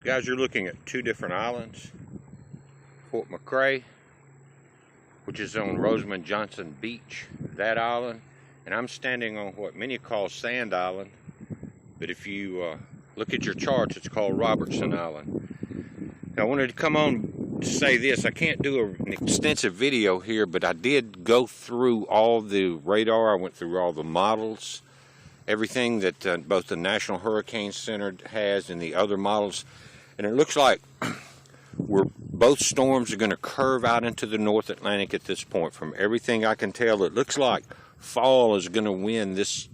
Guys, you're looking at two different islands. Fort McRae, which is on Rosamond Johnson Beach, that island. And I'm standing on what many call Sand Island. But if you look at your charts, it's called Robertson Island. Now, I wanted to come on to say this. I can't do an extensive video here, but I did go through all the radar. I went through all the models, everything that both the National Hurricane Center has and the other models. And it looks like both storms are going to curve out into the North Atlantic at this point. From everything I can tell, it looks like fall is going to win this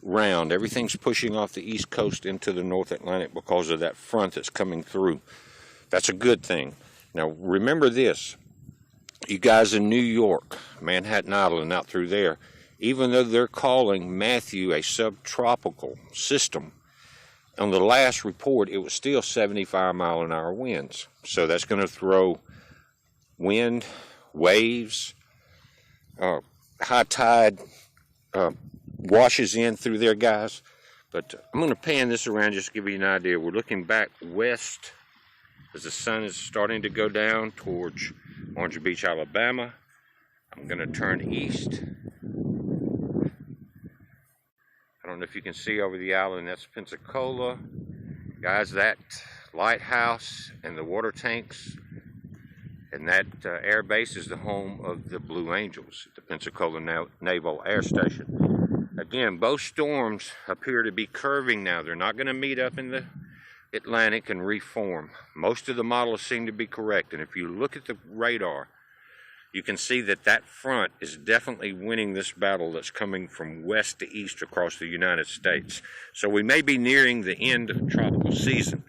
round. Everything's pushing off the East Coast into the North Atlantic because of that front that's coming through. That's a good thing. Now, remember this. You guys in New York, Manhattan Island, out through there, even though they're calling Matthew a subtropical system, on the last report, it was still 75-mile-an-hour winds. So that's going to throw wind, waves, high tide washes in through there, guys. But I'm going to pan this around just to give you an idea. We're looking back west as the sun is starting to go down towards Orange Beach, Alabama. I'm going to turn east. I don't know if you can see over the island, that's Pensacola. Guys, that lighthouse and the water tanks and that air base is the home of the Blue Angels at the Pensacola Naval Air Station. Again, both storms appear to be curving now. They're not going to meet up in the Atlantic and reform. Most of the models seem to be correct, and if you look at the radar, you can see that that front is definitely winning this battle that's coming from west to east across the United States. So we may be nearing the end of tropical season.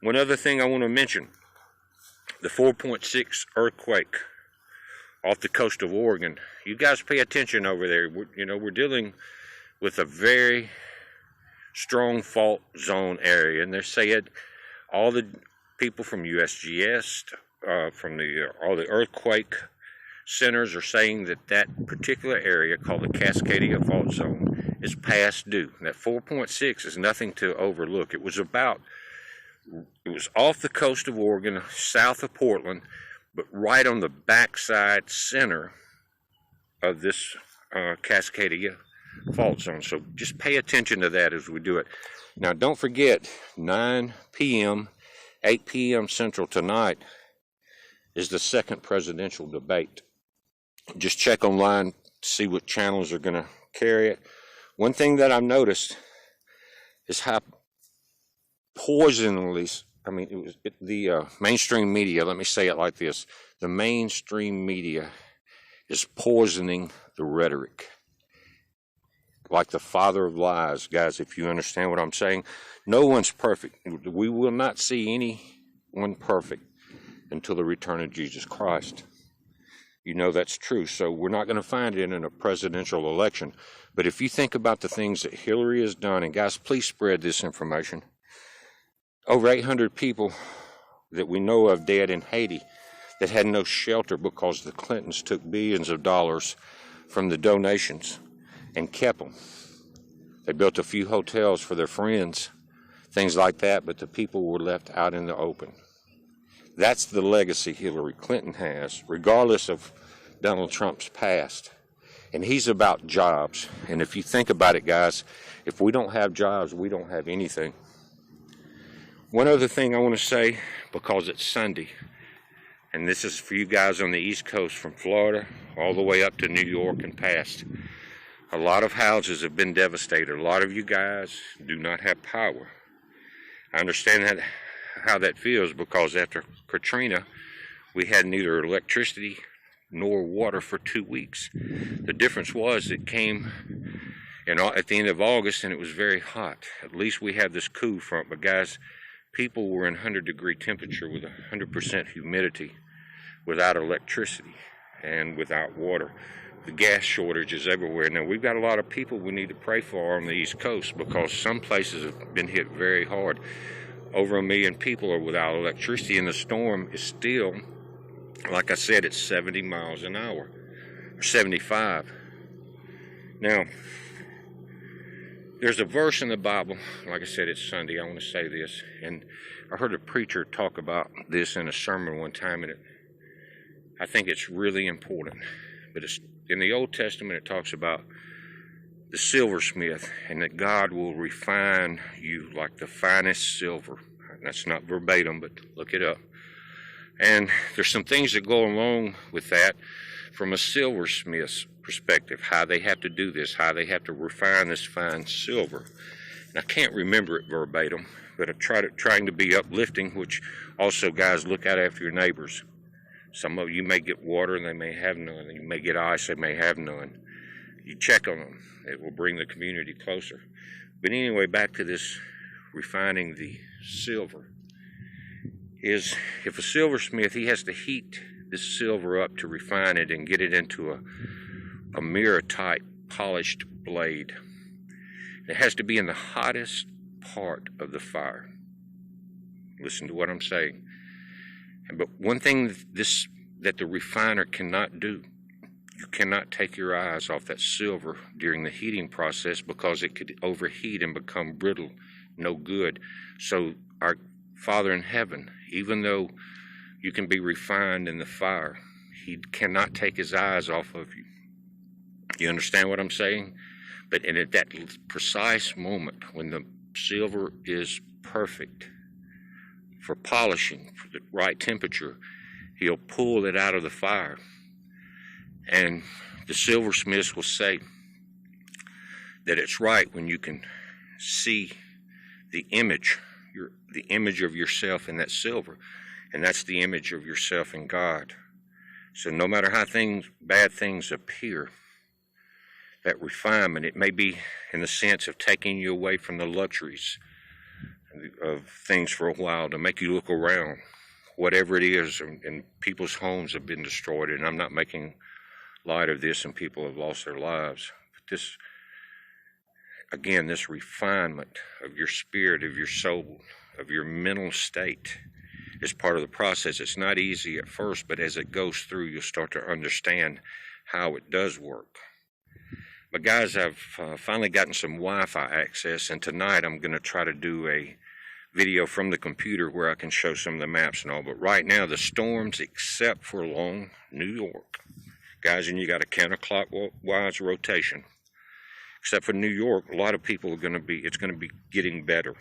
One other thing I want to mention, the 4.6 earthquake off the coast of Oregon. You guys pay attention over there. We're dealing with a very strong fault zone area, and they're saying all the people from USGS, from all the earthquake centers are saying that that particular area called the Cascadia Fault Zone is past due. That 4.6 is nothing to overlook. It was off the coast of Oregon, south of Portland, but right on the backside center of this Cascadia Fault Zone. So just pay attention to that as we do it. Now, don't forget, 9 p.m., 8 p.m. Central tonight is the second presidential debate. Just check online to see what channels are going to carry it. One thing that I've noticed is how poisonally, the mainstream media, let me say it like this, the mainstream media is poisoning the rhetoric. Like the father of lies, guys, if you understand what I'm saying. No one's perfect. We will not see anyone perfect until the return of Jesus Christ. You know that's true, so we're not going to find it in a presidential election. But if you think about the things that Hillary has done, and guys, please spread this information. Over 800 people that we know of dead in Haiti that had no shelter because the Clintons took billions of dollars from the donations and kept them. They built a few hotels for their friends, things like that, but the people were left out in the open. That's the legacy Hillary Clinton has, regardless of Donald Trump's past. And he's about jobs. And if you think about it, guys, if we don't have jobs, we don't have anything. One other thing I want to say, because it's Sunday, and this is for you guys on the East Coast from Florida all the way up to New York and past. A lot of houses have been devastated. A lot of you guys do not have power. I understand how that feels, because after Katrina, we had neither electricity nor water for 2 weeks. The difference was it came at the end of August, and it was very hot. At least we had this cool front, but guys, people were in 100-degree temperature with 100% humidity, without electricity and without water. The gas shortage is everywhere. Now, we've got a lot of people we need to pray for on the East Coast, because some places have been hit very hard. Over 1 million people are without electricity, and the storm is still, like I said, it's 70 miles an hour, or 75. Now, There's a verse in the Bible, like I said, it's Sunday, I want to say this, and I heard a preacher talk about this in a sermon one time, and I think it's really important. But it's in the Old Testament, it talks about the silversmith, and that God will refine you like the finest silver. That's not verbatim, but look it up. And there's some things that go along with that from a silversmith's perspective, how they have to do this, how they have to refine this fine silver. And I can't remember it verbatim, but I'm trying to be uplifting, which also, guys, look out after your neighbors. Some of you may get water and they may have none. You may get ice, they may have none. You check on them. It will bring the community closer. But anyway, back to this refining the silver. Is if a silversmith, he has to heat this silver up to refine it and get it into a mirror-type polished blade. It has to be in the hottest part of the fire. Listen to what I'm saying. But one thing that the refiner cannot do, you cannot take your eyes off that silver during the heating process, because it could overheat and become brittle, no good. So our Father in heaven, even though you can be refined in the fire, he cannot take his eyes off of you. You understand what I'm saying? But at that precise moment when the silver is perfect for polishing, for the right temperature, he'll pull it out of the fire. And the silversmiths will say that it's right when you can see the image of yourself in that silver. And that's the image of yourself in God. So no matter how bad things appear, that refinement, it may be in the sense of taking you away from the luxuries of things for a while to make you look around. Whatever it is, and people's homes have been destroyed, and I'm not making light of this, and people have lost their lives. But this, again, this refinement of your spirit, of your soul, of your mental state is part of the process. It's not easy at first, but as it goes through, you'll start to understand how it does work. But guys, I've finally gotten some Wi-Fi access, and tonight I'm going to try to do a video from the computer where I can show some of the maps and all. But right now, the storms, except for along New York, guys, and you got a counterclockwise rotation. Except for New York, a lot of people are going to be, it's going to be getting better.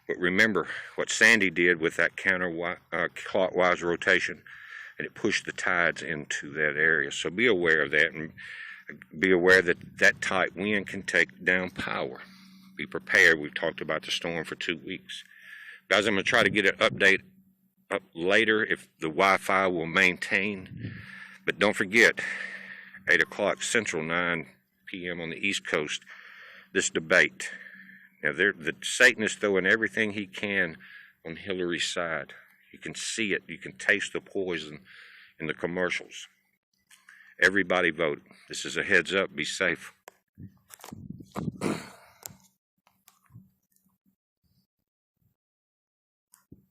But remember what Sandy did with that counterclockwise rotation, and it pushed the tides into that area. So be aware of that, and be aware that that tight wind can take down power. Be prepared. We've talked about the storm for 2 weeks. Guys, I'm going to try to get an update up later if the Wi-Fi will maintain. But don't forget, 8 o'clock Central, 9 p.m. on the East Coast, this debate. Now, the Satanist throwing everything he can on Hillary's side. You can see it. You can taste the poison in the commercials. Everybody vote. This is a heads up. Be safe.